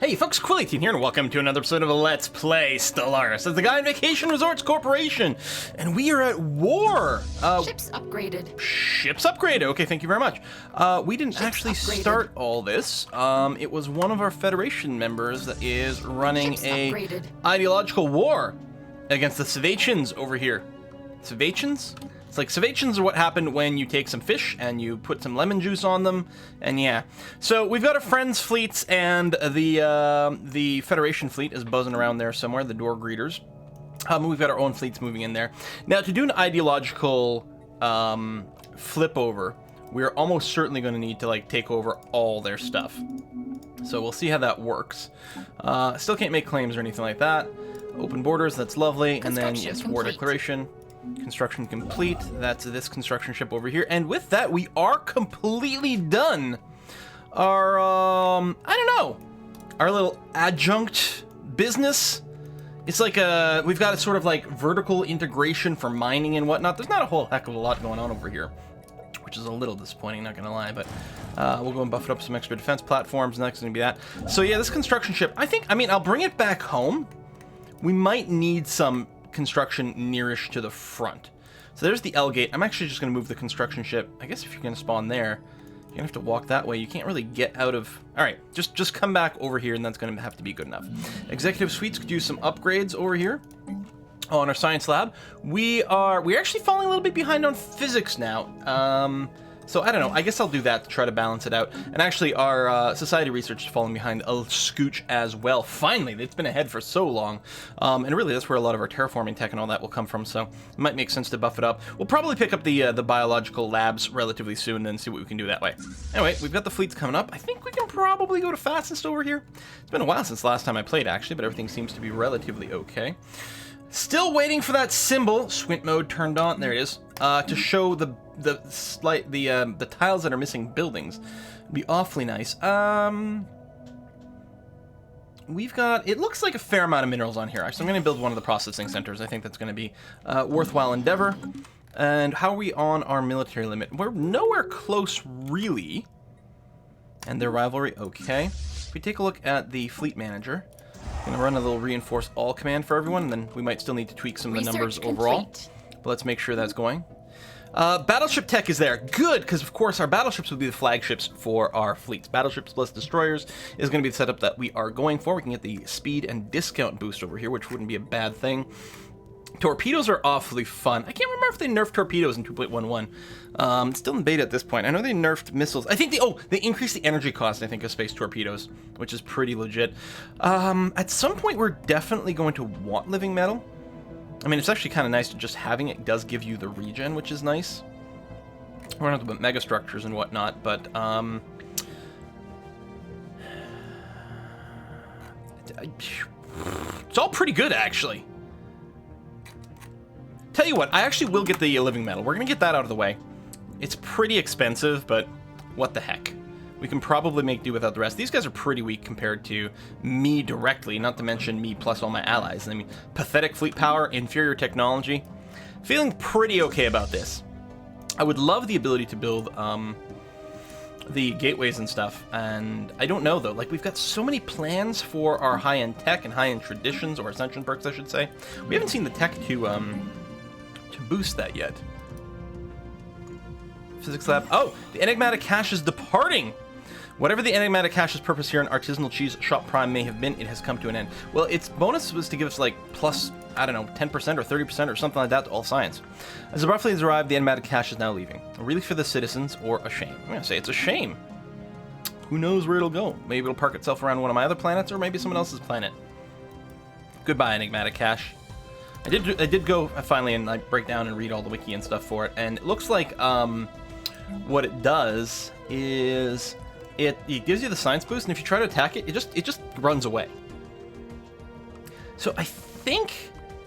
Hey folks, Quilly18 here, and welcome to another episode of Let's Play Stellaris as the Gaian Vacation Resorts Corporation, and we are at war. Ships upgraded. Ships upgraded. Okay, thank you very much. We didn't actually start all this. It was one of our Federation members that is running a ideological war against the Savatians over here. Savatians? It's like Savatians are what happened when you take some fish and you put some lemon juice on them, and yeah. So we've got our friends' fleets, and the Federation fleet is buzzing around there somewhere, the door greeters. We've got our own fleets moving in there. Now, to do an ideological flip over, we're almost certainly going to need to like take over all their stuff. So we'll see how that works. Still can't make claims or anything like that. Open borders, that's lovely. And then, yes, war declaration. Construction complete. That's this construction ship over here. And with that, we are completely done. Our, I don't know, our little adjunct business. It's like we've got a sort of like vertical integration for mining and whatnot. There's not a whole heck of a lot going on over here, which is a little disappointing, not gonna lie, but we'll go and buff it up some extra defense platforms. Next is gonna be that. So yeah, this construction ship, I mean, I'll bring it back home. We might need some construction nearish to the front. So there's the L gate. I'm actually just going to move the construction ship. I guess if you're going to spawn there, you're going to have to walk that way. You can't really get out of... Alright, just come back over here and that's going to have to be good enough. Executive suites could use some upgrades over here. Oh, on our science lab. We're actually falling a little bit behind on physics now. So I don't know, I guess I'll do that to try to balance it out. And actually our society research is falling behind a scooch as well. Finally, it's been ahead for so long. And really that's where a lot of our terraforming tech and all that will come from, so it might make sense to buff it up. We'll probably pick up the biological labs relatively soon and then see what we can do that way. Anyway, we've got the fleets coming up. I think we can probably go to fastest over here. It's been a while since the last time I played actually, but everything seems to be relatively okay. Still waiting for that symbol, squint mode turned on, there it is, to show the tiles that are missing buildings. It'd be awfully nice. We've got, it looks like a fair amount of minerals on here. So I'm going to build one of the processing centers. I think that's going to be a worthwhile endeavor. And how are we on our military limit? We're nowhere close, really. And their rivalry, okay. If we take a look at the fleet manager, I'm going to run a little reinforce all command for everyone, and then we might still need to tweak some of the numbers overall. But let's make sure that's going. Battleship tech is there. Good, because of course our battleships will be the flagships for our fleets. Battleships plus destroyers is going to be the setup that we are going for. We can get the speed and discount boost over here, which wouldn't be a bad thing. Torpedoes are awfully fun. I can't remember if they nerfed torpedoes in 2.11. It's still in beta at this point. I know they nerfed missiles. I think they increased the energy cost, I think, of space torpedoes, which is pretty legit. At some point, we're definitely going to want living metal. I mean, it's actually kind of nice to just having it does give you the regen, which is nice. We're not about mega structures and whatnot, but it's all pretty good, actually. Tell you what, I actually will get the living metal. We're going to get that out of the way. It's pretty expensive, but what the heck. We can probably make do without the rest. These guys are pretty weak compared to me directly, not to mention me plus all my allies. I mean, pathetic fleet power, inferior technology. Feeling pretty okay about this. I would love the ability to build the gateways and stuff, and I don't know though, like we've got so many plans for our high-end tech and high-end traditions, or ascension perks I should say. We haven't seen the tech to boost that yet. Physics lab. Oh, the enigmatic cache is departing. Whatever the enigmatic cache's purpose here in Artisanal Cheese Shop Prime may have been, it has come to an end. Well, its bonus was to give us like plus, I don't know, 10% or 30% or something like that to all science. As abruptly as arrived, the enigmatic cache is now leaving. A relief for the citizens, or a shame? I'm gonna say it's a shame. Who knows where it'll go? Maybe it'll park itself around one of my other planets, or maybe someone else's planet. Goodbye, enigmatic cache. I did go finally and like break down and read all the wiki and stuff for it, and it looks like what it does is it gives you the science boost, and if you try to attack it, it just runs away. So I think,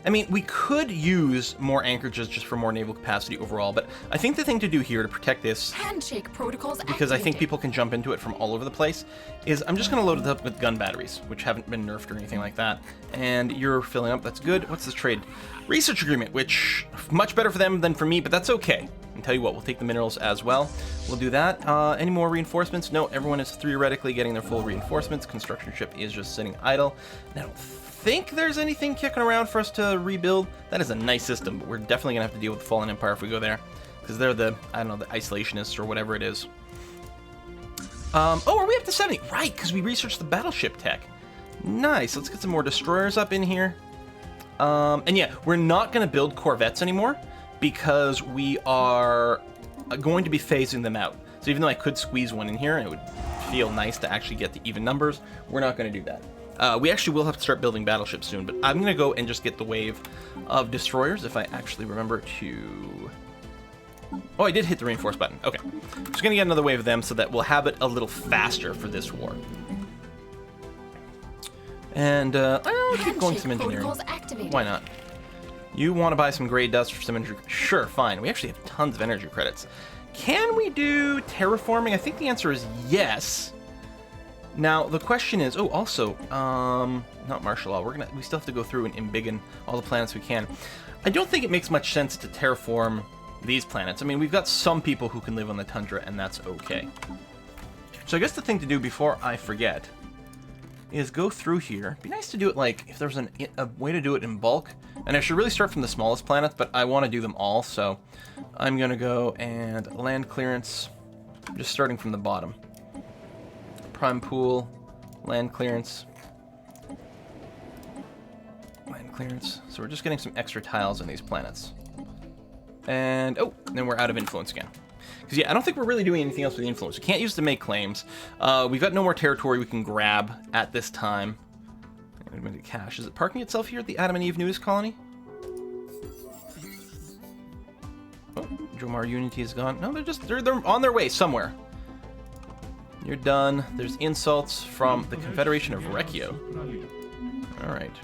I mean, we could use more anchorages just for more naval capacity overall, but I think the thing to do here to protect this, handshake protocols because I think people can jump into it from all over the place, is I'm just going to load it up with gun batteries, which haven't been nerfed or anything like that. And you're filling up, that's good. What's this trade? Research agreement, which much better for them than for me, but that's okay. And tell you what, we'll take the minerals as well. We'll do that. Any more reinforcements? No, everyone is theoretically getting their full reinforcements. Construction ship is just sitting idle. And I don't think there's anything kicking around for us to rebuild. That is a nice system, but we're definitely going to have to deal with the Fallen Empire if we go there. Because they're the, I don't know, the isolationists or whatever it is. Oh, are we up to 70? Right, because we researched the battleship tech. Nice. Let's get some more destroyers up in here. And yeah, we're not going to build corvettes anymore because we are going to be phasing them out. So even though I could squeeze one in here and it would feel nice to actually get the even numbers, we're not going to do that. We actually will have to start building battleships soon, but I'm going to go and just get the wave of destroyers if I actually remember to... Oh, I did hit the reinforce button. Okay. Just going to get another wave of them so that we'll have it a little faster for this war. And, I'll keep going some engineering. Why not? You want to buy some gray dust for some energy? Sure, fine. We actually have tons of energy credits. Can we do terraforming? I think the answer is yes. Now, the question is... Oh, also, not martial law. We still have to go through and embiggen all the planets we can. I don't think it makes much sense to terraform these planets. I mean, we've got some people who can live on the tundra, and that's okay. So I guess the thing to do before I forget is go through here. It'd be nice to do it like, if there's a way to do it in bulk. And I should really start from the smallest planets, but I want to do them all, so I'm going to go and land clearance, just starting from the bottom. Prime pool, land clearance. Land clearance. So we're just getting some extra tiles on these planets. And, oh, then we're out of influence again. Because, yeah, I don't think we're really doing anything else with the influence. We can't use it to make claims. We've got no more territory we can grab at this time. Cash. Is it parking itself here at the Adam and Eve nudist colony? Oh, Jomar Unity is gone. No, they're on their way somewhere. You're done. There's insults from the Confederation of Recchio. All right.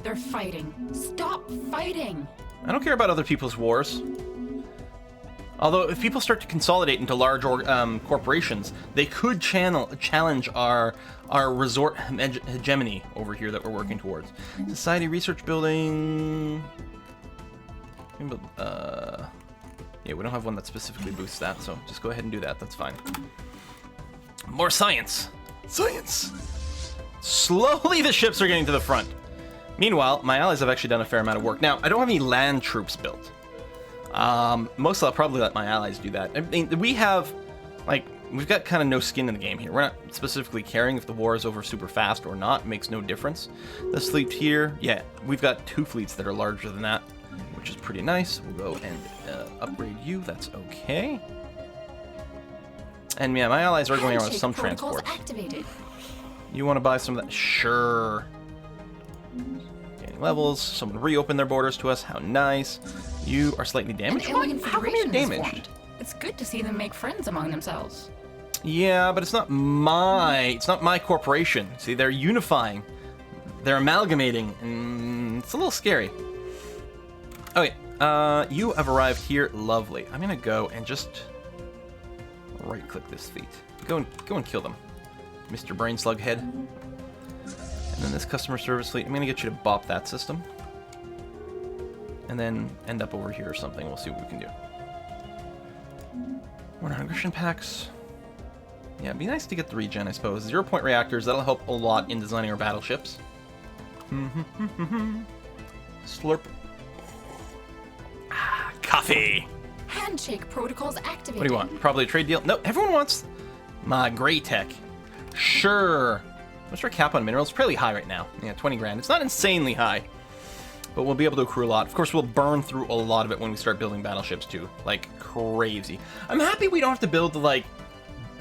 They're fighting. Stop fighting! I don't care about other people's wars. Although, if people start to consolidate into large corporations, they could challenge our resort hegemony over here that we're working towards. Society research building... yeah, we don't have one that specifically boosts that, so just go ahead and do that. That's fine. More science! Science! Slowly the ships are getting to the front. Meanwhile, my allies have actually done a fair amount of work. Now, I don't have any land troops built. Mostly I'll probably let my allies do that. I mean, we've got kind of no skin in the game here. We're not specifically caring if the war is over super fast or not. It makes no difference. This fleet here, yeah, we've got 2 fleets that are larger than that, which is pretty nice. We'll go and upgrade you. That's okay. And yeah, my allies are going around with some transports. Activated. You want to buy some of that? Sure. Gaining levels. Someone reopened their borders to us. How nice. You are slightly damaged. How come you're damaged? It's good to see them make friends among themselves. Yeah, but it's not my corporation. See, they're unifying. They're amalgamating, and it's a little scary. Okay, you have arrived here. Lovely. I'm gonna go and just right-click this fleet. Go and kill them, Mr. Brain Slug Head. And then this customer service fleet, I'm gonna get you to bop that system. And then end up over here or something. We'll see what we can do. More aggression packs. Yeah, it'd be nice to get the regen, I suppose. 0-point reactors, that'll help a lot in designing our battleships. Slurp. Ah, coffee! Handshake protocols activated. What do you want? Probably a trade deal? No, everyone wants my gray tech. Sure. What's our cap on minerals? It's fairly high right now. Yeah, 20 grand. It's not insanely high. But we'll be able to accrue a lot. Of course, we'll burn through a lot of it when we start building battleships, too. Like, crazy. I'm happy we don't have to build, like,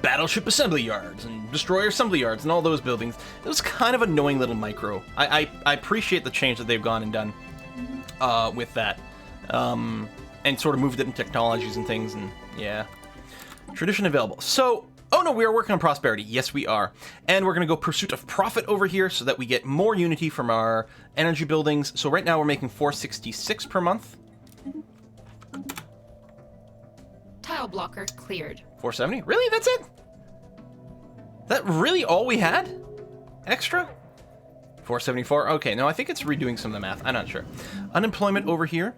battleship assembly yards and destroyer assembly yards and all those buildings. It was kind of annoying little micro. I appreciate the change that they've gone and done with that. And sort of moved it in technologies and things, and yeah. Tradition available. So... Oh no, we are working on prosperity. Yes, we are. And we're going to go pursuit of profit over here so that we get more unity from our energy buildings. So right now we're making 466 per month. Tile blocker cleared. 470? Really? That's it? That really all we had? Extra? 474? Okay, no, I think it's redoing some of the math. I'm not sure. Unemployment over here.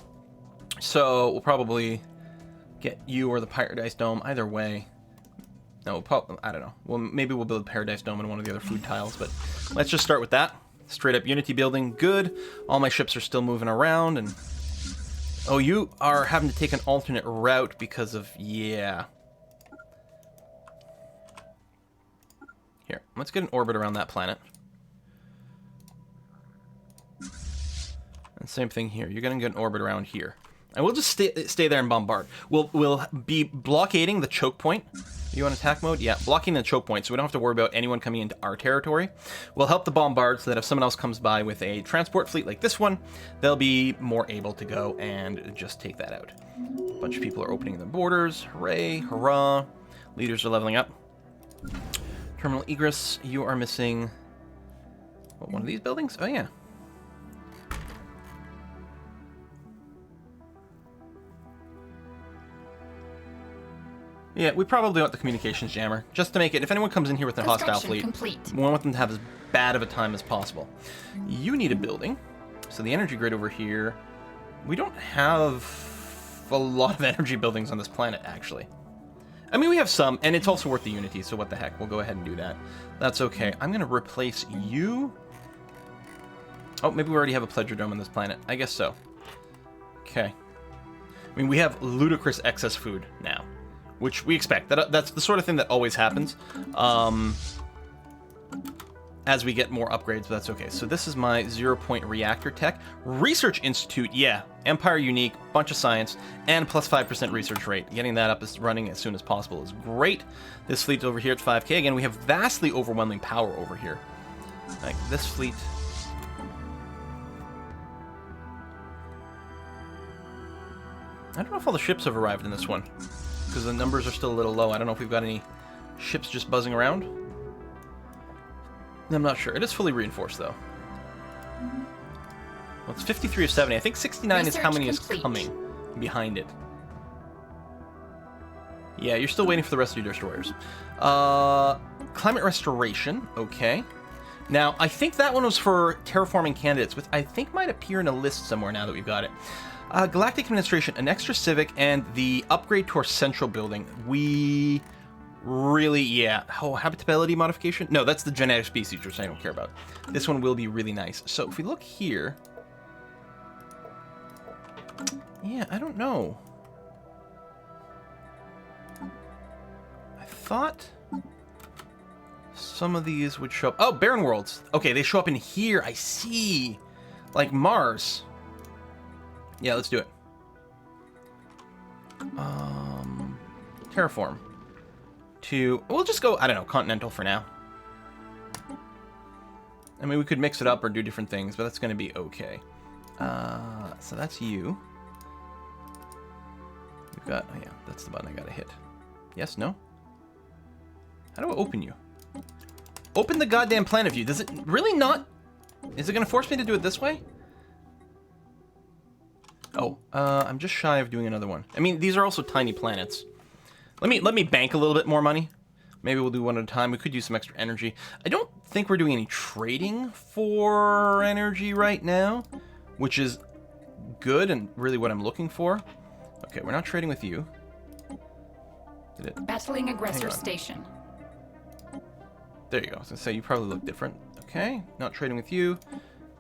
So we'll probably get you or the Paradise Dome, either way. No, we'll probably, I don't know. Well, maybe we'll build a Paradise Dome in one of the other food tiles, but let's just start with that. Straight up Unity building, good. All my ships are still moving around, and... Oh, you are having to take an alternate route because of... Yeah. Here, let's get an orbit around that planet. And same thing here. You're going to get an orbit around here. And we'll just stay there and bombard. We'll be blockading the choke point. You on attack mode? Yeah, blocking the choke point, so we don't have to worry about anyone coming into our territory. We'll help the bombard so that if someone else comes by with a transport fleet like this one, they'll be more able to go and just take that out. A bunch of people are opening their borders. Hooray, hurrah. Leaders are leveling up. Terminal egress, you are missing... What, one of these buildings? Oh, yeah. Yeah, we probably want the communications jammer, just to make it, if anyone comes in here with a hostile fleet, we want them to have as bad of a time as possible. You need a building. So the energy grid over here, we don't have a lot of energy buildings on this planet, actually. I mean, we have some, and it's also worth the Unity, so what the heck, we'll go ahead and do that. That's okay. I'm going to replace you. Oh, maybe we already have a Pleasure Dome on this planet. I guess so. Okay. I mean, we have ludicrous excess food now, which we expect. That's the sort of thing that always happens as we get more upgrades, but that's okay. So this is my 0-point reactor tech. Research Institute, yeah. Empire unique, bunch of science, and plus 5% research rate. Getting that up is running as soon as possible is great. This fleet over here at 5k. Again, we have vastly overwhelming power over here. Like this fleet... I don't know if all the ships have arrived in this one, because the numbers are still a little low. I don't know if we've got any ships just buzzing around. I'm not sure. It is fully reinforced, though. Well, it's 53 of 70. I think 69 is how many is coming behind it. Yeah, you're still waiting for the rest of your destroyers. Climate restoration. Okay. Now, I think that one was for terraforming candidates, which I think might appear in a list somewhere now that we've got it. Galactic Administration, an extra civic, and the upgrade to our central building. We really, yeah. Oh, habitability modification? No, that's the genetic species, which I don't care about. This one will be really nice. So if we look here... Yeah, I don't know. I thought some of these would show up... Oh, barren worlds. Okay, they show up in here. I see. Like Mars. Yeah, let's do it. Terraform. We'll just go, I don't know, continental for now. I mean, we could mix it up or do different things, but that's going to be okay. So that's you. We've got, oh yeah, that's the button I got to hit. Yes, no? How do I open you? Open the goddamn planet view. Does it really not? Is it going to force me to do it this way? Oh, I'm just shy of doing another one. I mean, these are also tiny planets. Let me bank a little bit more money. Maybe we'll do one at a time. We could use some extra energy. I don't think we're doing any trading for energy right now, which is good and really what I'm looking for. Okay, we're not trading with you. Did it? Battling aggressor station. There you go. I was gonna say you probably look different. Okay, not trading with you,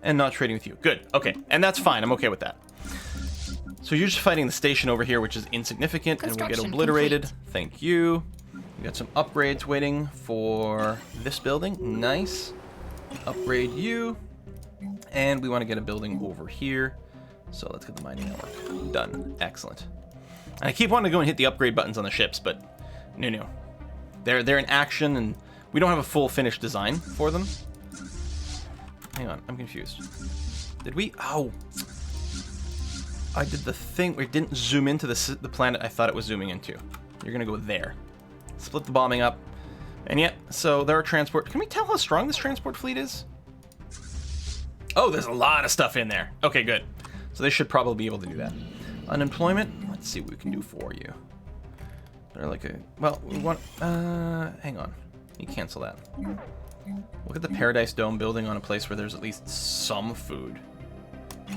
and not trading with you. Good. Okay, and that's fine. I'm okay with that. So you're just fighting the station over here, which is insignificant, and will get obliterated. Complete. Thank you. We got some upgrades waiting for this building. Nice. Upgrade you. And we want to get a building over here. So let's get the mining network done. Excellent. And I keep wanting to go and hit the upgrade buttons on the ships, but no. They're in action, and we don't have a full finished design for them. Hang on, I'm confused. Did we? Oh. I did the thing where it didn't zoom into the planet I thought it was zooming into. You're going to go there. Split the bombing up. And yeah, so there are transport. Can we tell how strong this transport fleet is? Oh, there's a lot of stuff in there. Okay, good. So they should probably be able to do that. Unemployment. Let's see what we can do for you. They're like a... Well, we want... hang on. You cancel that. Look at the Paradise Dome building on a place where there's at least some food.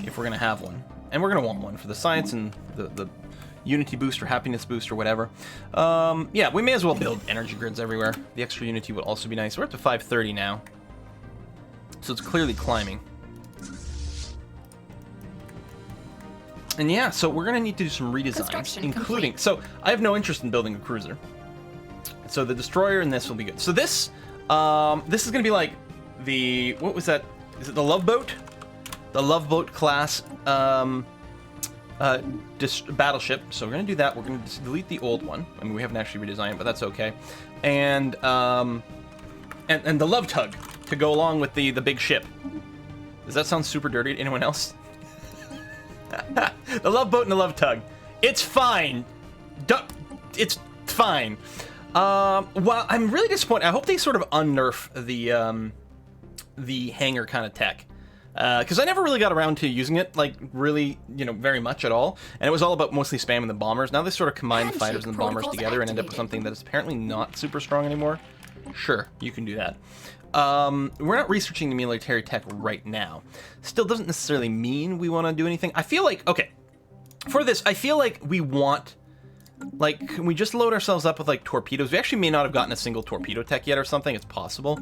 If we're going to have one. And we're going to want one for the science and the unity boost or happiness boost or whatever. Yeah, we may as well build energy grids everywhere. The extra unity would also be nice. We're up to 530 now. So it's clearly climbing. And yeah, so we're going to need to do some redesigns, including... So I have no interest in building a cruiser. So the destroyer and this will be good. So this is going to be like the... What was that? Is it the Love Boat? The Love Boat class battleship. So we're going to do that. We're going to delete the old one. I mean, we haven't actually redesigned it, but that's okay. And the Love Tug to go along with the big ship. Does that sound super dirty to anyone else? The Love Boat and the Love Tug. It's fine. It's fine. Well, I'm really disappointed. I hope they sort of unnerf the hangar kind of tech. Because I never really got around to using it, like, really, very much at all. And it was all about mostly spamming the bombers. Now they sort of combine the fighters and the bombers together and end up with something that is apparently not super strong anymore. Sure, you can do that. We're not researching the military tech right now. Still doesn't necessarily mean we want to do anything. I feel like, okay, for this, I feel like we want, like, can we just load ourselves up with, like, torpedoes? We actually may not have gotten a single torpedo tech yet or something. It's possible.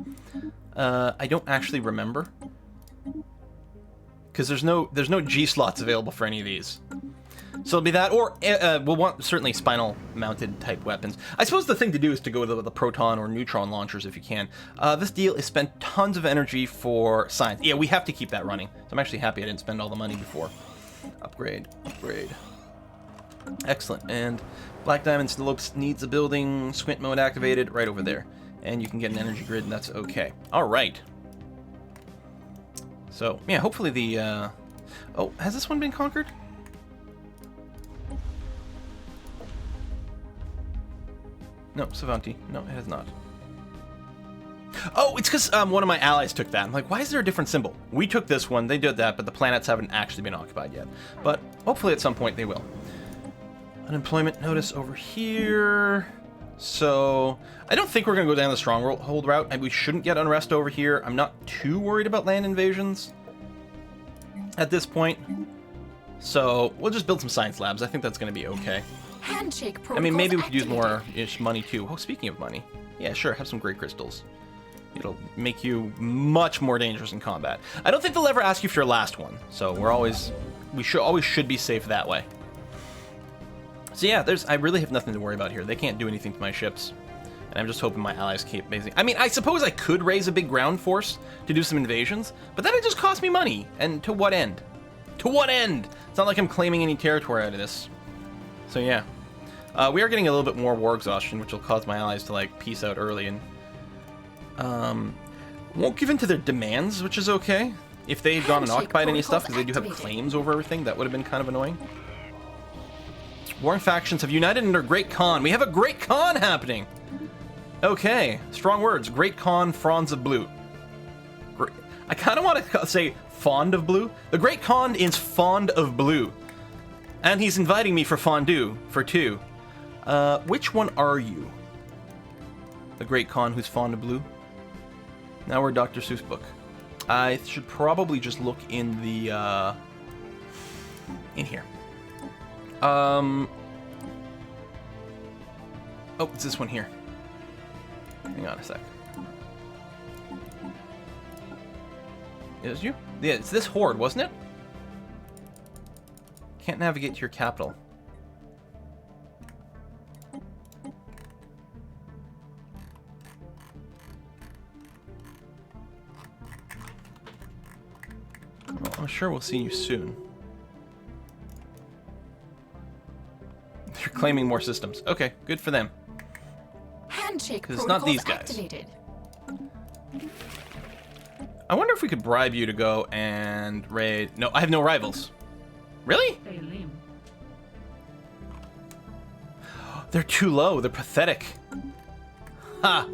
I don't actually remember. Because there's no G slots available for any of these. So it'll be that, or we'll want certainly spinal mounted type weapons. I suppose the thing to do is to go with the proton or neutron launchers if you can. This deal is spent tons of energy for science. Yeah, we have to keep that running. So I'm actually happy I didn't spend all the money before. Upgrade. Excellent. And Black Diamond Slopes needs a building. Squint mode activated right over there. And you can get an energy grid, and that's okay. All right. So, yeah, hopefully the... Oh, has this one been conquered? No, Savanti. No, it has not. Oh, it's because one of my allies took that. I'm like, why is there a different symbol? We took this one, they did that, but the planets haven't actually been occupied yet. But hopefully at some point they will. Unemployment notice over here. So, I don't think we're going to go down the stronghold route. And we shouldn't get unrest over here. I'm not too worried about land invasions at this point. So, we'll just build some science labs. I think that's going to be okay. Handshake I mean, maybe we could use activated. more-ish money, too. Oh, speaking of money. Yeah, sure, have some great crystals. It'll make you much more dangerous in combat. I don't think they'll ever ask you for your last one. So, we should be safe that way. So yeah, I really have nothing to worry about here. They can't do anything to my ships. And I'm just hoping my allies keep basing. I mean, I suppose I could raise a big ground force to do some invasions, but then it just cost me money. And to what end? To what end? It's not like I'm claiming any territory out of this. So yeah. We are getting a little bit more war exhaustion, which will cause my allies to, like, peace out early and... won't give in to their demands, which is okay. If they had gone and occupied any stuff, because they do have claims over everything, that would have been kind of annoying. Warring factions have united under Great Khan. We have a Great Khan happening! Okay, strong words. Great Khan, Franz of Blue. I kind of want to say fond of blue. The Great Khan is fond of blue. And he's inviting me for fondue, for two. Which one are you? The Great Khan who's fond of blue? Now we're Dr. Seuss book. I should probably just look in the, in here. Oh, it's this one here. Hang on a sec. Is you? Yeah, it's this horde, wasn't it? Can't navigate to your capital. Well, I'm sure we'll see you soon. They're claiming more systems. Okay, good for them. Handshake Because it's not these guys. activated. I wonder if we could bribe you to go and raid... No, I have no rivals. Really? They're too low. They're pathetic. Ha!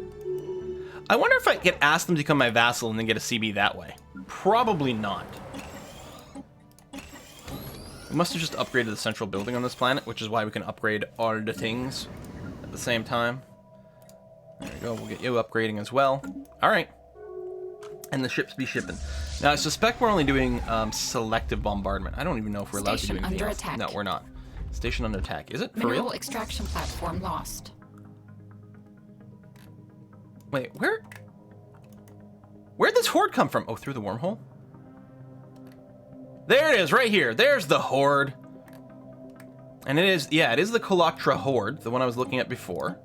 I wonder if I could ask them to become my vassal and then get a CB that way. Probably not. We must have just upgraded the central building on this planet, which is why we can upgrade all the things at the same time. There we go. We'll get you upgrading as well. All right. And the ships be shipping. Now, I suspect we're only doing selective bombardment. I don't even know if we're allowed to do Station anything under else. attack. No, we're not. Station under attack. Is it? For Mineral real? extraction platform lost. Wait, where'd this horde come from? Oh, through the wormhole? There it is, right here. There's the horde. And it is, yeah, it is the Coloctra horde, the one I was looking at before.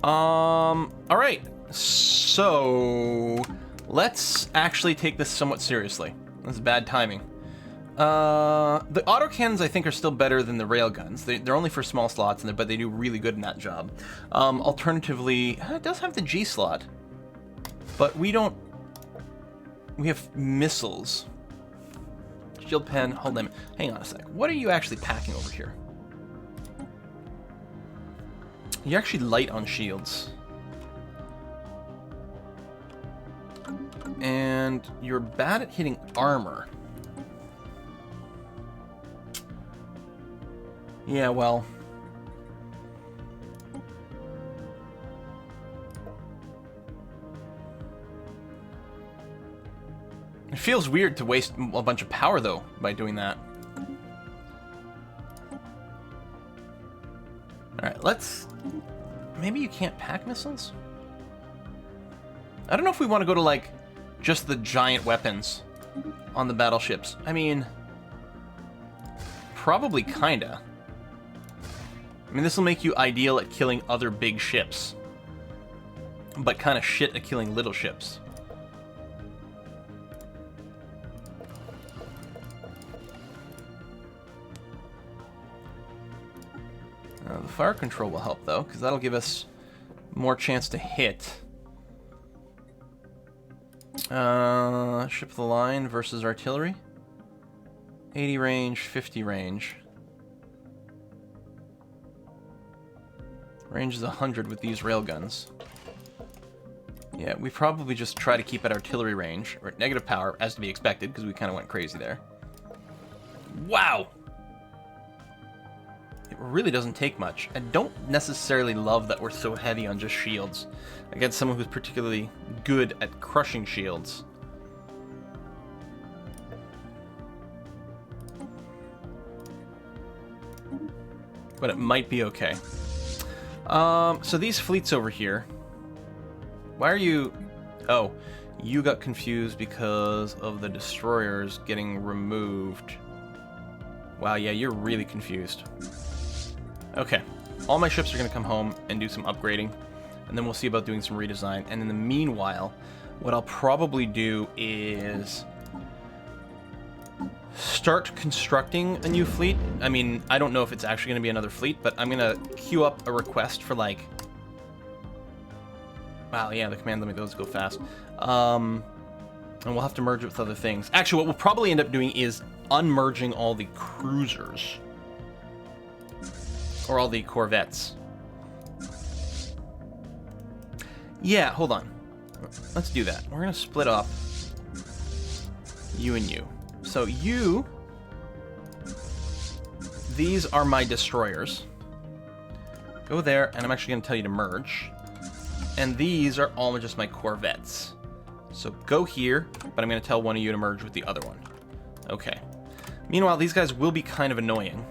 Alright. So, let's actually take this somewhat seriously. This is bad timing. The autocannons, I think, are still better than the railguns. They're only for small slots, but they do really good in that job. Alternatively, it does have the G slot, but we don't. We have missiles. Shield pen. Hold on. Hang on a sec. What are you actually packing over here? You're actually light on shields. And you're bad at hitting armor. Yeah, well. It feels weird to waste a bunch of power, though, by doing that. Alright, let's... Maybe you can't pack missiles? I don't know if we want to go to, like, just the giant weapons on the battleships. I mean... Probably kinda. I mean, this will make you ideal at killing other big ships. But kind of shit at killing little ships. The fire control will help, though, because that'll give us more chance to hit. Ship of the line versus artillery. 80 range, 50 range. Range is 100 with these railguns. Yeah, we probably just try to keep at artillery range, or at negative power, as to be expected, because we kind of went crazy there. Wow! It really doesn't take much. I don't necessarily love that we're so heavy on just shields against someone who's particularly good at crushing shields. But it might be okay. So these fleets over here... Why are you... Oh, you got confused because of the destroyers getting removed. Wow, yeah, you're really confused. Okay, all my ships are going to come home and do some upgrading, and then we'll see about doing some redesign. And in the meanwhile, what I'll probably do is start constructing a new fleet. I mean, I don't know if it's actually going to be another fleet, but I'm going to queue up a request for, like... Wow, yeah, the command limit does go fast. And we'll have to merge it with other things. Actually, what we'll probably end up doing is unmerging all the cruisers. Or all the corvettes. Yeah, hold on. Let's do that. We're going to split up you and you. So you... These are my destroyers. Go there, and I'm actually going to tell you to merge. And these are all just my corvettes. So go here, but I'm going to tell one of you to merge with the other one. Okay. Meanwhile, these guys will be kind of annoying.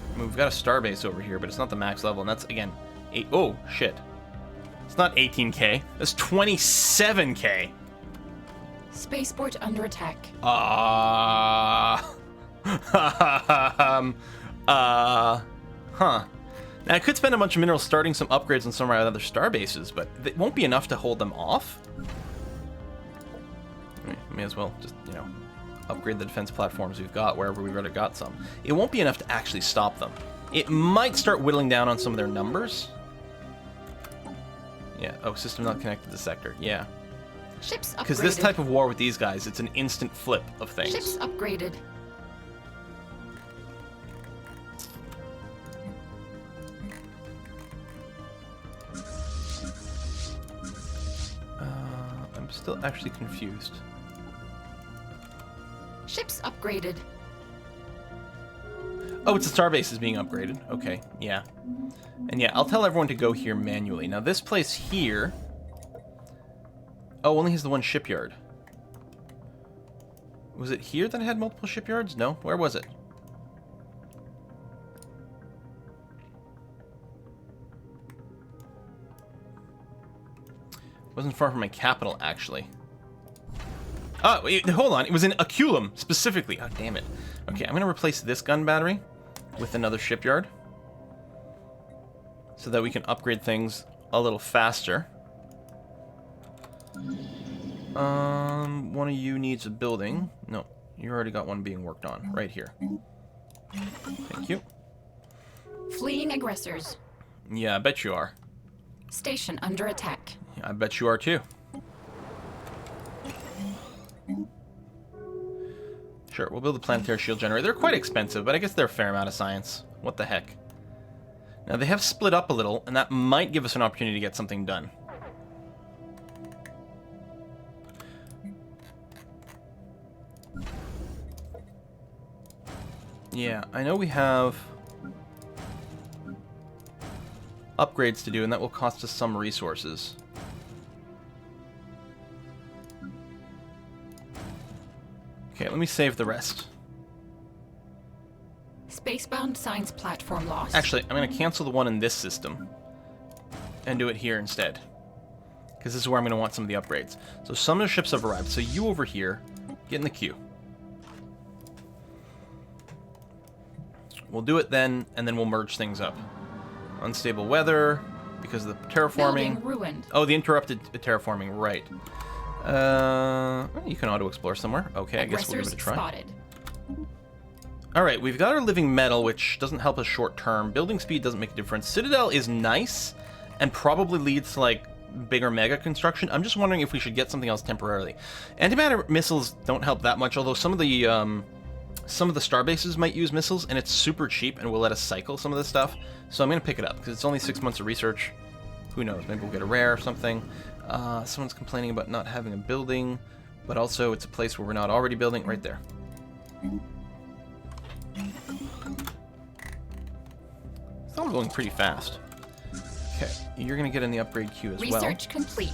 I mean, we've got a starbase over here, but it's not the max level, and that's, again, 8... Oh, shit. It's not 18k. That's 27k. Spaceport under attack. Huh. Now, I could spend a bunch of minerals starting some upgrades on some of our other star bases, but it won't be enough to hold them off. May as well just, you know, upgrade the defense platforms we've got wherever we've already got some. It won't be enough to actually stop them. It might start whittling down on some of their numbers. Yeah. Oh, system not connected to sector. Yeah. Ships upgraded. Because this type of war with these guys, it's an instant flip of things. Ships upgraded. I'm still actually confused. Ships upgraded. Oh, it's the starbase is being upgraded. Okay, yeah. And yeah, I'll tell everyone to go here manually. Now, this place here... Oh, only has the one shipyard. Was it here that it had multiple shipyards? No? Where was it? Wasn't far from my capital, actually. Oh, wait, hold on. It was in Aculum, specifically. Oh, damn it. Okay, I'm going to replace this gun battery with another shipyard so that we can upgrade things a little faster. One of you needs a building. No, you already got one being worked on right here. Thank you. Fleeing aggressors. Yeah, I bet you are. Station under attack. Yeah, I bet you are too. Sure, we'll build a planetary shield generator. They're quite expensive, but I guess they're a fair amount of science. What the heck? Now, they have split up a little, and that might give us an opportunity to get something done. Yeah, I know we have upgrades to do, and that will cost us some resources. Okay, let me save the rest. Spacebound science platform lost. Actually, I'm going to cancel the one in this system and do it here instead, because this is where I'm going to want some of the upgrades. So some of the ships have arrived. So you over here, get in the queue. We'll do it then, and then we'll merge things up. Unstable weather, because of the terraforming. Building ruined. Oh, the interrupted terraforming, right. You can auto-explore somewhere. Okay, I guess we'll give it a try. Spotted. Alright, we've got our living metal, which doesn't help us short term. Building speed doesn't make a difference. Citadel is nice, and probably leads to, like, bigger mega construction. I'm just wondering if we should get something else temporarily. Antimatter missiles don't help that much, although some of the star bases might use missiles, and it's super cheap and will let us cycle some of this stuff. So I'm going to pick it up, because it's only 6 months of research. Who knows, maybe we'll get a rare or something. Someone's complaining about not having a building, but also it's a place where we're not already building. Right there. It's all going pretty fast. Okay, you're going to get in the upgrade queue as well. Research complete.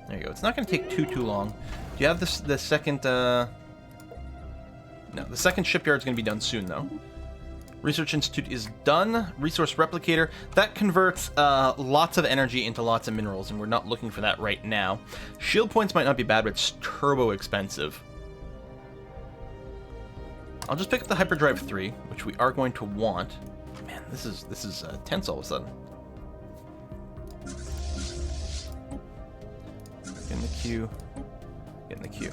There you go. It's not going to take too long. Do you have this, the second... No, the second shipyard's going to be done soon, though. Research Institute is done. Resource Replicator. That converts lots of energy into lots of minerals, and we're not looking for that right now. Shield points might not be bad, but it's turbo expensive. I'll just pick up the Hyperdrive 3, which we are going to want. Man, this is tense all of a sudden. Get in the queue. Get in the queue.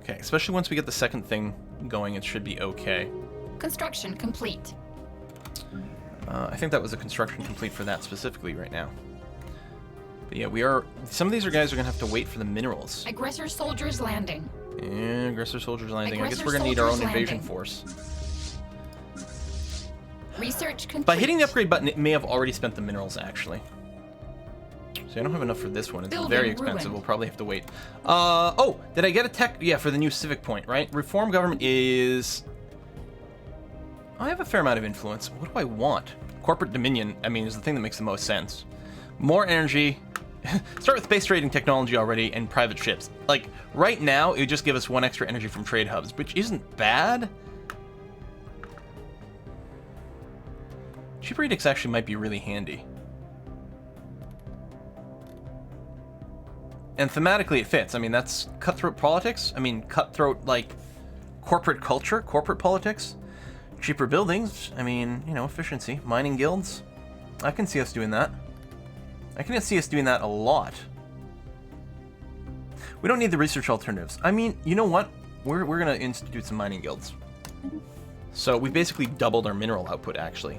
Okay, especially once we get the second thing going, it should be okay. Construction complete. I think that was a construction complete for that specifically right now. But yeah, we are... Some of these guys are going to have to wait for the minerals. Aggressor soldiers landing. Yeah, aggressor soldiers landing. I guess Aggressor we're going to need our own soldiers invasion landing. force. Research complete. By hitting the upgrade button, it may have already spent the minerals, actually. So I don't have enough for this one. It's Building very expensive. ruined. We'll probably have to wait. Oh, did I get a tech? Yeah, for the new civic point, right? Reform government is... I have a fair amount of influence. What do I want? Corporate dominion, I mean, is the thing that makes the most sense. More energy. Start with space trading technology already and private ships. Like, right now, it would just give us 1 extra energy from trade hubs, which isn't bad. Cheaper edicts actually might be really handy. And thematically it fits. I mean, that's cutthroat politics. I mean, cutthroat, like, corporate culture, corporate politics. Cheaper buildings. I mean, you know, efficiency. Mining guilds. I can see us doing that. I can see us doing that a lot. We don't need the research alternatives. I mean, you know what? We're going to institute some mining guilds. So we basically doubled our mineral output, actually.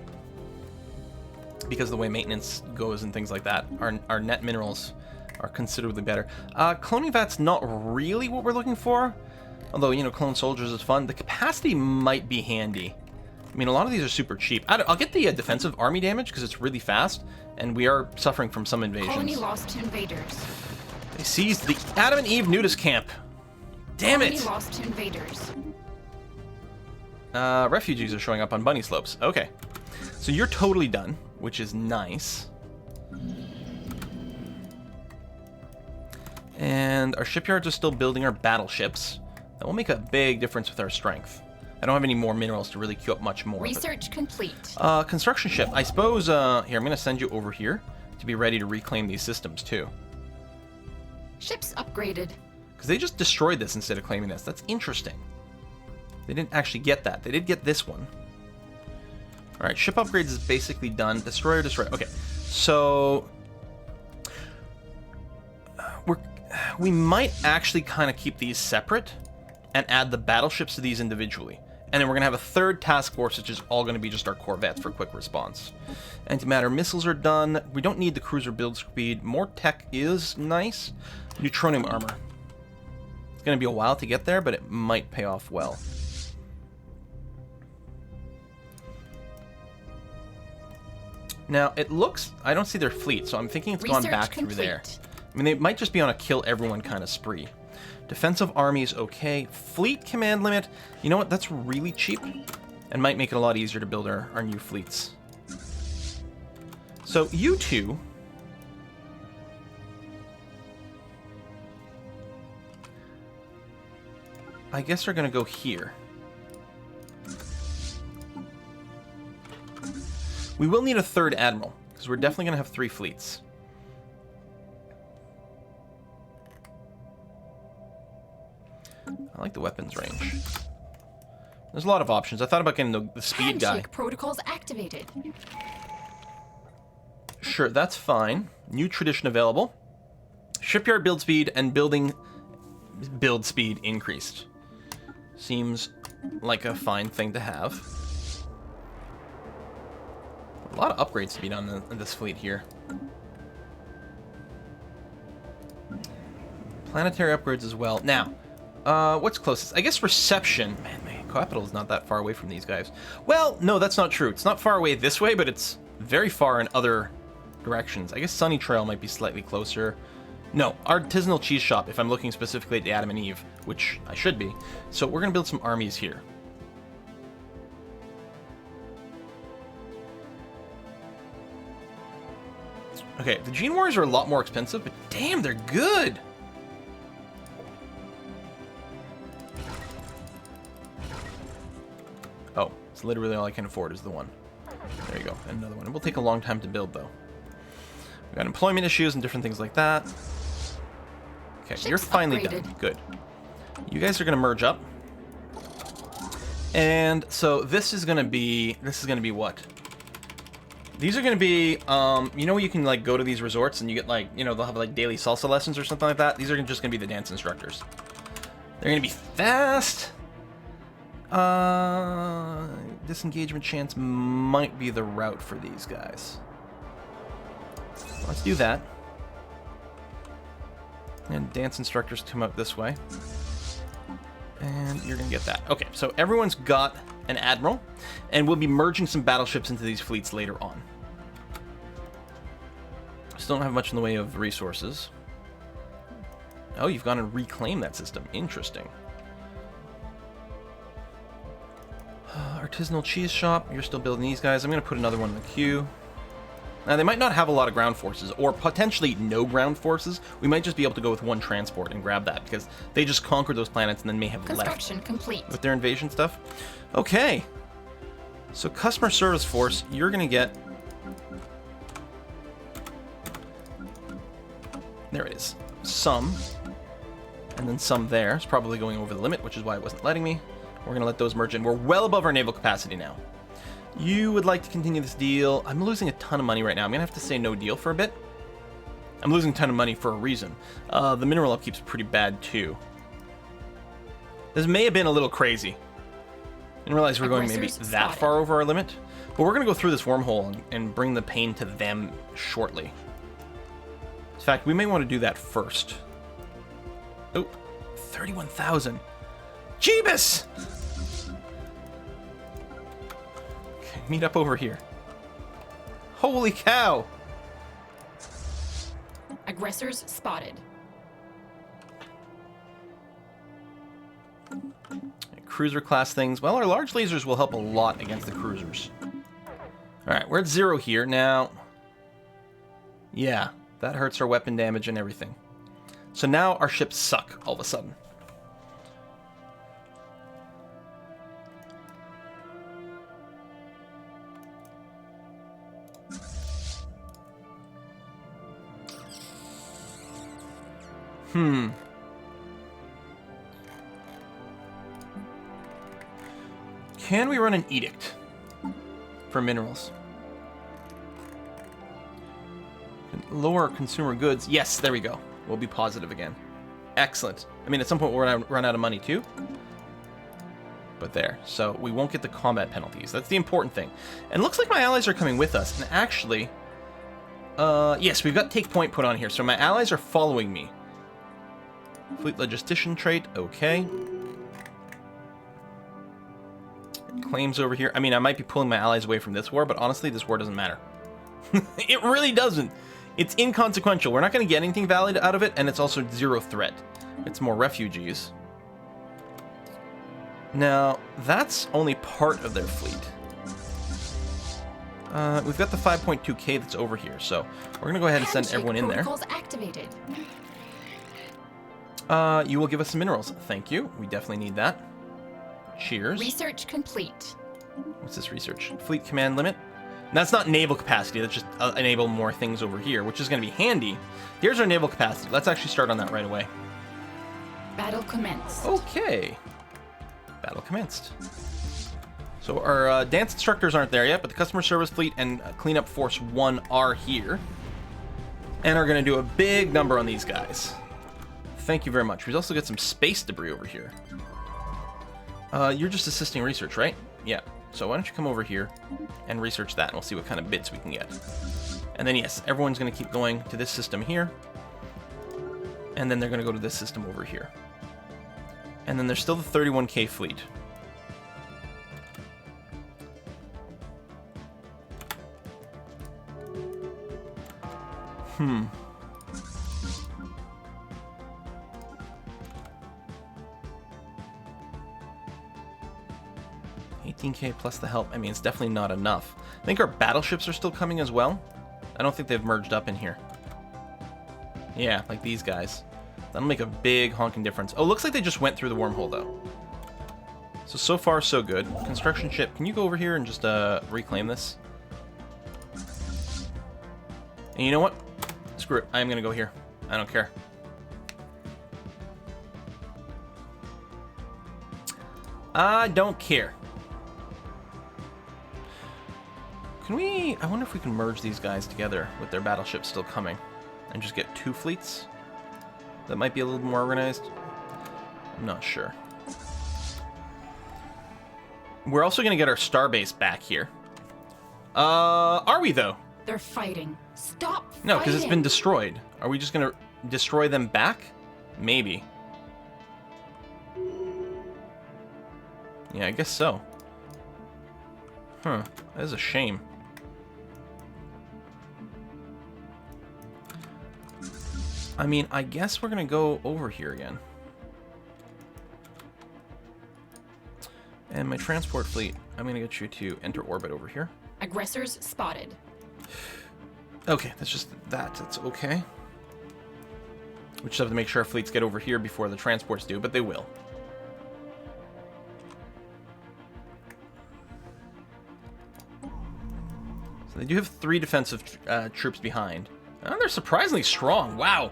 Because of the way maintenance goes and things like that. Our net minerals are considerably better. Cloning vat's not really what we're looking for. Although, you know, clone soldiers is fun. The capacity might be handy. I mean, a lot of these are super cheap. I'll get the defensive army damage because it's really fast, and we are suffering from some invasions. Colony lost to invaders. They seized the Adam and Eve nudist camp. Damn Colony it! lost to invaders. Refugees are showing up on bunny slopes. Okay. So you're totally done, which is nice. And our shipyards are still building our battleships. That will make a big difference with our strength. I don't have any more minerals to really queue up much more. Research complete. Construction ship. I suppose, here, I'm going to send you over here to be ready to reclaim these systems, too. Ships upgraded. Because they just destroyed this instead of claiming this. That's interesting. They didn't actually get that. They did get this one. Alright, ship upgrades is basically done. Destroyer, destroyer. Okay, so... we might actually kind of keep these separate and add the battleships to these individually. And then we're going to have a third task force, which is all going to be just our corvettes for quick response. Antimatter missiles are done. We don't need the cruiser build speed. More tech is nice. Neutronium armor. It's going to be a while to get there, but it might pay off well. Now, it looks... I don't see their fleet, so I'm thinking it's gone back through there. I mean, they might just be on a kill everyone kind of spree. Defensive army is okay. Fleet command limit, you know what? That's really cheap and might make it a lot easier to build our new fleets. So you two... I guess are going to go here. We will need a third admiral, because we're definitely going to have 3 fleets. I like the weapons range. There's a lot of options. I thought about getting the speed guy. Handshake protocols activated. Sure, that's fine. New tradition available. Shipyard build speed and building build speed increased. Seems like a fine thing to have. A lot of upgrades to be done in this fleet here. Planetary upgrades as well. Now, what's closest? I guess reception. Man, my capital is not that far away from these guys. Well, no, that's not true. It's not far away this way, but it's very far in other directions. I guess Sunny Trail might be slightly closer. No, artisanal cheese shop, if I'm looking specifically at the Adam and Eve, which I should be. So we're going to build some armies here. Okay, the Gene Warriors are a lot more expensive, but damn, they're good! Oh, it's literally all I can afford is the one. There you go, and another one. It will take a long time to build, though. We've got employment issues and different things like that. Okay, Ships you're finally upgraded. done. Good. You guys are going to merge up. And so this is going to be what? These are going to be, you know, you can, like, go to these resorts and you get, like, you know, they'll have, like, daily salsa lessons or something like that. These are just going to be the dance instructors. They're going to be fast. Disengagement chance might be the route for these guys. Let's do that. And dance instructors come up this way. And you're going to get that. Okay, so everyone's got an admiral, and we'll be merging some battleships into these fleets later on. Still don't have much in the way of resources. Oh, you've gone and reclaimed that system. Interesting. Artisanal cheese shop. You're still building these guys. I'm going to put another one in the queue. Now, they might not have a lot of ground forces, or potentially no ground forces. We might just be able to go with one transport and grab that, because they just conquered those planets and then may have Construction left complete. with their invasion stuff. Okay. So, customer service force, you're going to get... There it is. Some. And then some there. It's probably going over the limit, which is why it wasn't letting me. We're going to let those merge in. We're well above our naval capacity now. You would like to continue this deal. I'm losing a ton of money right now. I'm going to have to say no deal for a bit. I'm losing a ton of money for a reason. The mineral upkeep's pretty bad, too. This may have been a little crazy. Didn't realize we were going maybe that far over our limit. But we're going to go through this wormhole and bring the pain to them shortly. In fact, we may want to do that first. Oh, 31,000. Jeebus! Meet up over here. Holy cow! Aggressors spotted. cruiser class things. Well, our large lasers will help a lot against the cruisers. Alright, we're at 0 here. Now, yeah, that hurts our weapon damage and everything. So now our ships suck all of a sudden. Can we run an edict for minerals? Lower consumer goods. Yes, there we go. We'll be positive again. Excellent. I mean, at some point we'll run out of money too. But there. So we won't get the combat penalties. That's the important thing. And looks like my allies are coming with us. And actually, yes, we've got take point put on here. So my allies are following me. Fleet logistician trait. Okay. Claims over here. I mean, I might be pulling my allies away from this war, but honestly, this war doesn't matter. It really doesn't. It's inconsequential. We're not going to get anything valid out of it, and it's also 0 threat. It's more refugees. Now, that's only part of their fleet. We've got the 5.2k that's over here, so we're going to go ahead and send everyone in there. Activated. You will give us some minerals. Thank you. We definitely need that. Cheers. Research complete. What's this research? Fleet command limit? That's not naval capacity. That's just enable more things over here, which is going to be handy. Here's our naval capacity. Let's actually start on that right away. Battle commenced. Okay. Battle commenced. So our dance instructors aren't there yet, but the customer service fleet and cleanup force 1 are here. And are going to do a big number on these guys. Thank you very much. We also get some space debris over here. You're just assisting research, right? Yeah. So why don't you come over here and research that, and we'll see what kind of bits we can get. And then, yes, everyone's going to keep going to this system here. And then they're going to go to this system over here. And then there's still the 31k fleet. Hmm. 18k plus the help. I mean, it's definitely not enough. I think our battleships are still coming as well. I don't think they've merged up in here. Yeah, like these guys. That'll make a big honking difference. Oh, looks like they just went through the wormhole, though. So far, so good. Construction ship, can you go over here and just reclaim this? And you know what? Screw it. I'm going to go here. I don't care. I don't care. Can we... I wonder if we can merge these guys together with their battleships still coming. And just get 2 fleets? That might be a little more organized. I'm not sure. We're also going to get our starbase back here. Are we, though? They're fighting. Stop fighting. No, because it's been destroyed. Are we just going to destroy them back? Maybe. Yeah, I guess so. Huh. That is a shame. I mean, I guess we're going to go over here again. And my transport fleet, I'm going to get you to enter orbit over here. Aggressors spotted. Okay, that's just that. That's okay. We just have to make sure our fleets get over here before the transports do, but they will. So they do have 3 defensive troops behind. And they're surprisingly strong. Wow.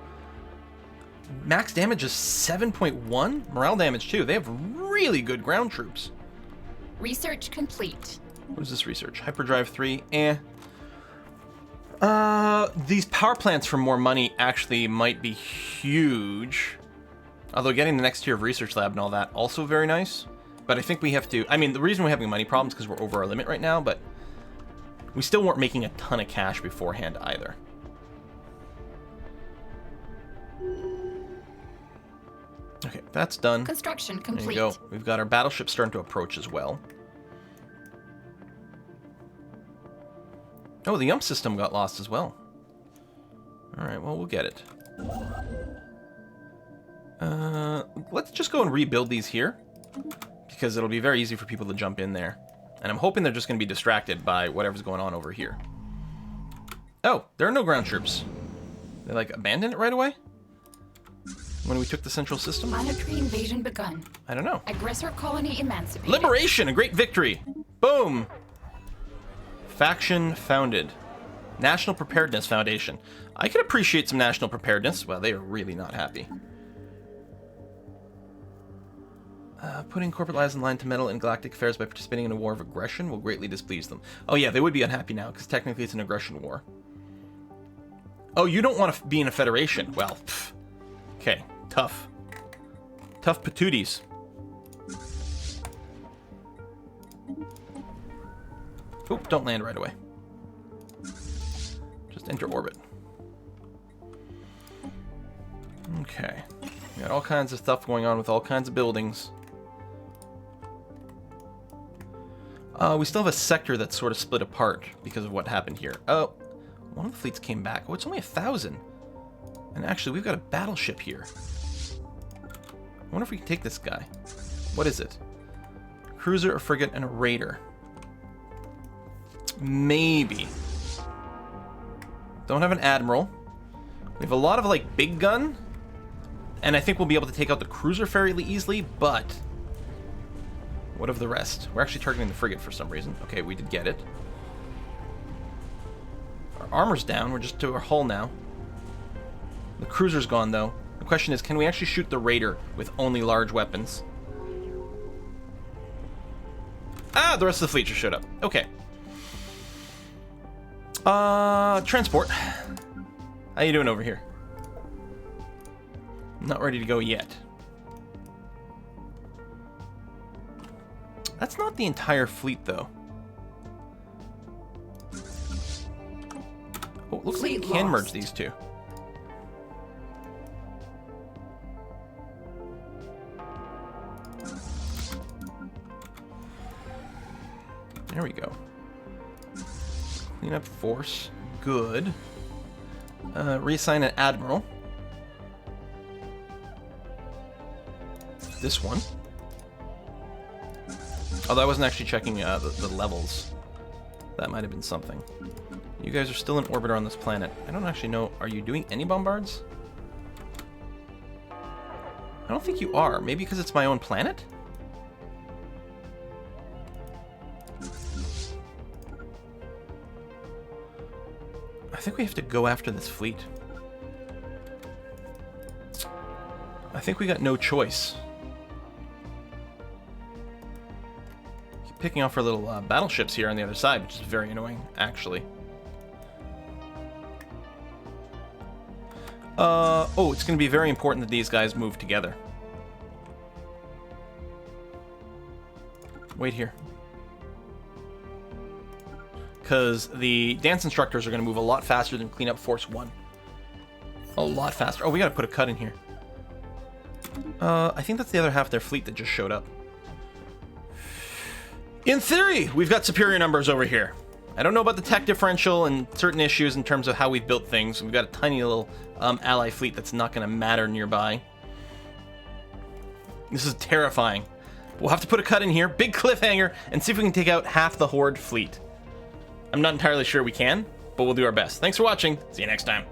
Max damage is 7.1. Morale damage, too. They have really good ground troops. Research complete. What is this research? Hyperdrive 3. These power plants for more money actually might be huge. Although getting the next tier of research lab and all that, also very nice. But I think we have to... I mean, the reason we're having money problems is because we're over our limit right now, but we still weren't making a ton of cash beforehand either. Okay, that's done. Construction complete. There you go. We've got our battleship starting to approach as well. Oh, the UMP system got lost as well. Alright, well, we'll get it. Let's just go and rebuild these here. because it'll be very easy for people to jump in there. And I'm hoping they're just going to be distracted by whatever's going on over here. Oh, there are no ground troops. They, like, abandoned it right away? When we took the central system? Planetary invasion begun. I don't know. Aggressor colony emancipated. Liberation! A great victory! Boom! Faction founded. National Preparedness Foundation. I could appreciate some national preparedness. Well, they are really not happy. Putting corporate lives in line to meddle in galactic affairs by participating in a war of aggression will greatly displease them. Oh yeah, they would be unhappy now, because technically it's an aggression war. Oh, you don't want to be in a federation. Well, pff. Okay, tough. Tough patooties. Oop, don't land right away. Just enter orbit. Okay. We got all kinds of stuff going on with all kinds of buildings. We still have a sector that's sort of split apart because of what happened here. Oh, one of the fleets came back. Oh, it's only 1,000. And actually, we've got a battleship here. I wonder if we can take this guy. What is it? Cruiser, a frigate, and a raider. Maybe. Don't have an admiral. We have a lot of, like, big gun. And I think we'll be able to take out the cruiser fairly easily, but... what of the rest? We're actually targeting the frigate for some reason. Okay, we did get it. Our armor's down. We're just to our hull now. The cruiser's gone, though. The question is, can we actually shoot the raider with only large weapons? Ah, the rest of the fleet just showed up. Okay. Transport. How you doing over here? Not ready to go yet. That's not the entire fleet, though. Oh, looks like we can merge these two. There we go. Clean up force. Good. Reassign an admiral. This one. Although I wasn't actually checking the levels. That might have been something. You guys are still in orbit on this planet. I don't actually know. Are you doing any bombards? I don't think you are. Maybe because it's my own planet? I think we have to go after this fleet. I think we got no choice. Keep picking off our little battleships here on the other side, which is very annoying, actually. Oh, it's going to be very important that these guys move together. Wait here. Because the dance instructors are going to move a lot faster than Cleanup Force 1. A lot faster. Oh, we got to put a cut in here. I think that's the other half of their fleet that just showed up. In theory, we've got superior numbers over here. I don't know about the tech differential and certain issues in terms of how we've built things. We've got a tiny little ally fleet that's not going to matter nearby. This is terrifying. We'll have to put a cut in here, big cliffhanger, and see if we can take out half the Horde fleet. I'm not entirely sure we can, but we'll do our best. Thanks for watching. See you next time.